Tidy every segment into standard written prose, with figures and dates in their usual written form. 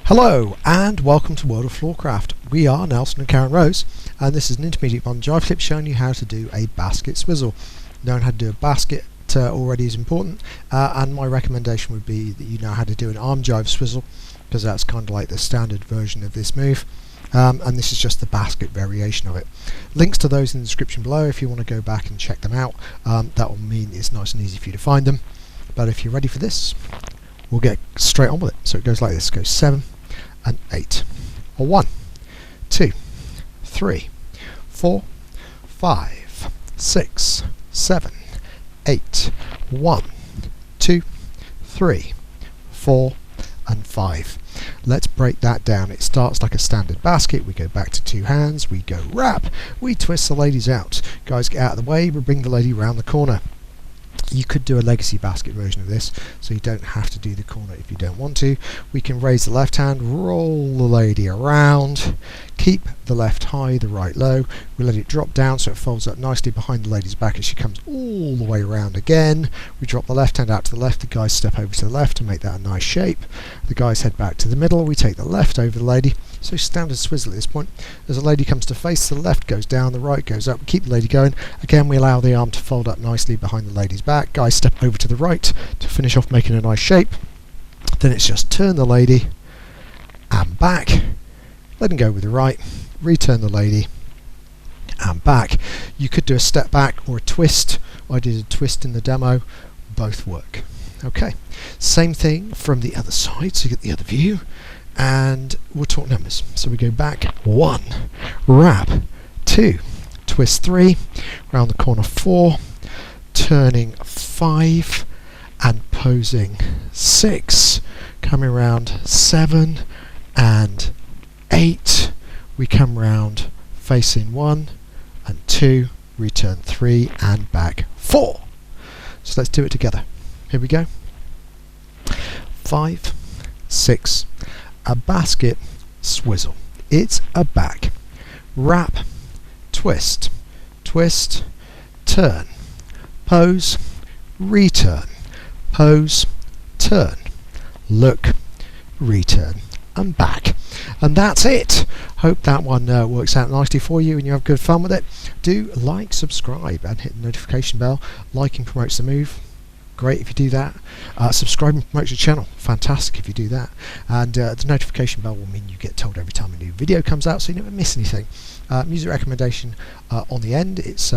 Hello and welcome to World of Floorcraft. We are Nelson and Karen Rose, and this is an Intermediate Modern Jive Clip showing you how to do a basket swizzle. Knowing how to do a basket already is important, and my recommendation would be that you know how to do an Arm Jive Swizzle, because that's kind of like the standard version of this move, and this is just the basket variation of it. Links to those in the description below if you want to go back and check them out. That will mean it's nice and easy for you to find them, but if you're ready for this, we'll get straight on with it. So it goes like this. It goes 7 and 8, or 1, 2, 3, 4, 5, 6, 7, 8, 1, 2, 3, 4 and 5. Let's break that down. It starts like a standard basket. We go back to 2 hands, we go wrap, we twist the ladies out. Guys, get out of the way, we bring the lady round the corner. You could do a legacy basket version of this, so you don't have to do the corner if you don't want to. We can raise the left hand, roll the lady around, keep the left high, the right low. We let it drop down so it folds up nicely behind the lady's back as she comes all the way around again. We drop the left hand out to the left, the guys step over to the left to make that a nice shape. The guys head back to the middle, we take the left over the lady. So standard swizzle at this point. As the lady comes to face, the left goes down, the right goes up. We keep the lady going. Again, we allow the arm to fold up nicely behind the lady's back. Guys step over to the right to finish off making a nice shape. Then it's just turn the lady and back, letting go with the right, return the lady and back. You could do a step back or a twist. I did a twist in the demo. Both work. Okay, same thing from the other side, so you get the other view. And we'll talk numbers. So we go back 1, wrap 2, twist 3, round the corner 4, turning 5, and posing 6, coming around 7 and 8. We come round facing 1 and 2, return 3 and back 4. So let's do it together. Here we go. 5, 6, a basket swizzle. It's a back, wrap, twist, twist, turn, pose, return, pose, turn, look, return and back. And that's it. Hope that one works out nicely for you and you have good fun with it. Do like, subscribe and hit the notification bell. Liking promotes the move. Great if you do that. Subscribing promotes your channel. Fantastic if you do that. And the notification bell will mean you get told every time a new video comes out, so you never miss anything. Music recommendation on the end. It's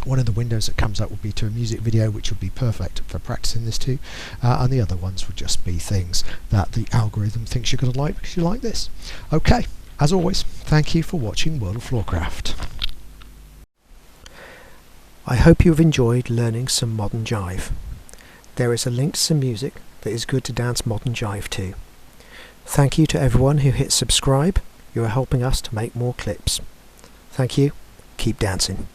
one of the windows that comes up will be to a music video, which would be perfect for practicing this too. And the other ones would just be things that the algorithm thinks you're going to like because you like this. Okay, as always, thank you for watching World of Floorcraft. I hope you have enjoyed learning some modern jive. There is a link to some music that is good to dance modern jive to. Thank you to everyone who hit subscribe. You are helping us to make more clips. Thank you. Keep dancing.